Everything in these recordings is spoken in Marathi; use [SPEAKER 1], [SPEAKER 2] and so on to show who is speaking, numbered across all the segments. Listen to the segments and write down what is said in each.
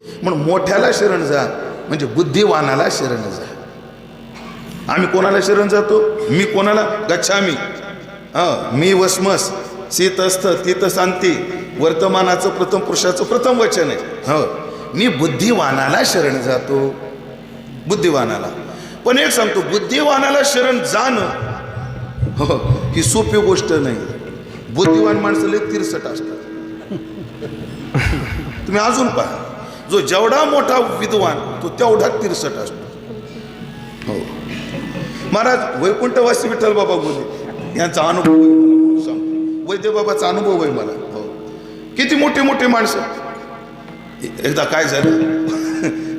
[SPEAKER 1] म्हणून मोठ्याला शरण जा म्हणजे बुद्धिवानाला शरण जा. आम्ही कोणाला शरण जातो? मी कोणाला? गच्छामी. मी वस्मस शीतस्थ तीत शांती. वर्तमानाचं प्रथम पुरुषाचं प्रथम वचन आहे. मी बुद्धिवानाला शरण जातो, बुद्धिवानाला. पण एक सांगतो, बुद्धिवानाला शरण जाणं ही सोपी गोष्ट नाही. बुद्धिवान माणसं लय तिरसट असतात. तुम्ही अजून पहा, जो जेवढा मोठा विद्वान तो तेवढा तिरसट असतो. हो, महाराज वैकुंठवासी विठ्ठल बाबा बोले यांचा अनुभव आहे मला, म्हणून सांगतो. वैद्य बाबाचा अनुभव आहे मला. हो, किती मोठे मोठे माणसं. एकदा काय झालं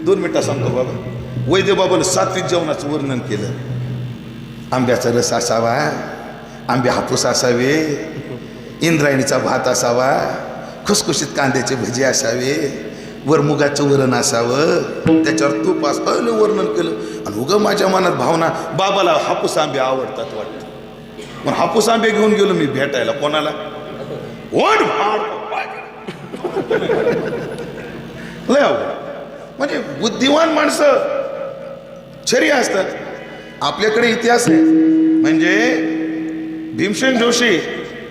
[SPEAKER 1] 2 मिनिटं सांगतो बाबा. वैद्य बाबानं सात्विक जेवणाचं वर्णन केलं. आंब्याचा रस असावा, आंबे हापूस असावे, इंद्रायणीचा भात असावा, खुसखुशीत कांद्याचे भजी असावे, वर मुगाचं वरण असावं, त्याच्यावर तूप असावं वर्णन केलं. आणि उगं माझ्या मनात भावना, बाबाला हापूस आंबे आवडतात वाटतं. मग हापूस आंबे घेऊन गेलो मी भेटायला. कोणाला? ओढ लय आवड. म्हणजे बुद्धिवान माणसं छरी असतात. आपल्याकडे इतिहास आहे. म्हणजे भीमसेन जोशी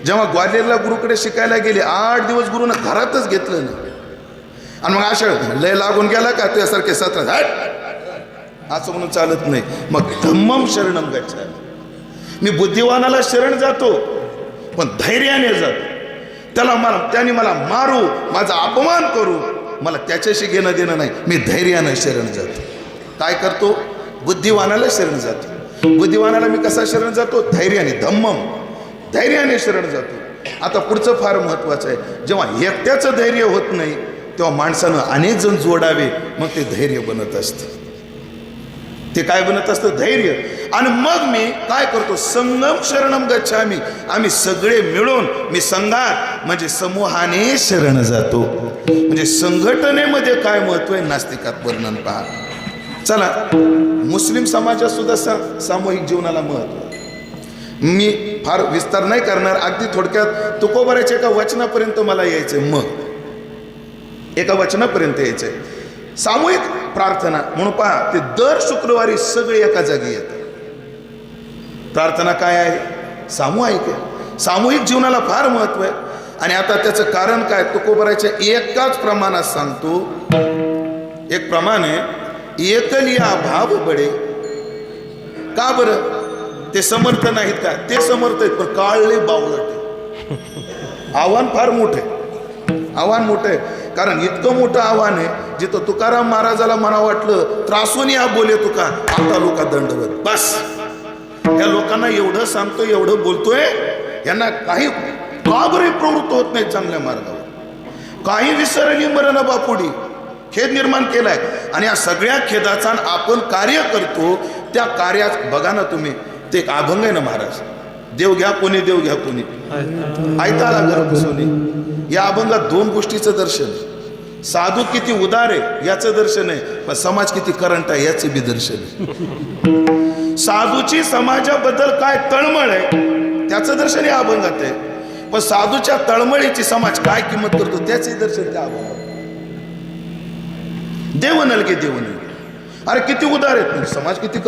[SPEAKER 1] जेव्हा ग्वाल्हेरला गुरुकडे शिकायला गेले, 8 दिवस गुरुनं घरातच घेतलं नाही. आणि मग अशा लय लागून गेला का तुझ्यासारखे 17 असं म्हणून चालत नाही. मग धम्मम शरणम गच्छामि. मी बुद्धिवानाला शरण जातो, पण धैर्याने जातो. त्याने मला मारू, माझा अपमान करू, मला त्याच्याशी घेणं देणं नाही. मी धैर्यानं शरण जातो. काय करतो? बुद्धिवानाला शरण जातो. बुद्धिवानाला मी कसा शरण जातो? धैर्याने. धम्मम, धैर्याने शरण जातो. आता पुढचं फार महत्वाचं आहे. जेव्हा एकट्याचं धैर्य होत नाही तेव्हा माणसानं अनेक जण जोडावे, मग ते धैर्य बनत असतं. ते काय बनत असतं? धैर्य. आणि मग मी काय करतो? संगम शरणम गच्छामि. आम्ही सगळे मिळून, मी संघात म्हणजे समूहाने शरण जातो. म्हणजे संघटनेमध्ये काय महत्व आहे नास्तिकात वर्णन पहा. चला, मुस्लिम समाजात सुद्धा सामूहिक जीवनाला महत्व. मी फार विस्तार नाही करणार, अगदी थोडक्यात तुकोबाराच्या एका वचनापर्यंत मला यायचंय. मग एका वचनापर्यंत यायचंय. सामूहिक प्रार्थना म्हणून पहा, ते दर शुक्रवारी सगळे एका जागी येतात. प्रार्थना काय आहे? सामूहिक आहे. सामूहिक जीवनाला फार महत्व आहे. आणि आता त्याचं कारण काय? तुकोबाराच्या एकाच प्रमाणात सांगतो. एक प्रमाण आहे, एकलिया भाव बडे. का बरं? ते समर्थ नाहीत का? ते समर्थ आहेत, पण काळले बावळट आहे. आव्हान फार मोठे, आव्हान मोठं आहे. कारण इतकं मोठं आव्हान आहे, जिथं तुकाराम महाराजाला मला वाटलं त्रासून या बोले तुका, आता लोका दंडवत. बस या लोकांना एवढं सांगतोय, एवढं बोलतोय, यांना काही का बरे प्रवृत्त होत नाही चांगल्या मार्गावर. काही विसरली मरण बापुडी, खेद निर्माण केलाय. आणि या सगळ्या खेदाचा आपण कार्य करतो. त्या कार्यात बघा ना तुम्ही, ते एक अभंग आहे ना महाराज, देव घ्या कोणी, देव घ्या कोणी, ऐकायला घर सोनी. या अभंगात 2 गोष्टीचं दर्शन आहे. साधू किती उदार आहे याचं दर्शन आहे, पण समाज किती करंट आहे याचं बी दर्शन आहे. साधूची समाजाबद्दल काय तळमळ आहे त्याचं दर्शन या अभंगात आहे. पण साधूच्या तळमळीची समाज काय किंमत करतो त्याचे दर्शन त्या अभंगात. देव नलगे, देव नलगे. अरे किती उदार आहेत, समाज किती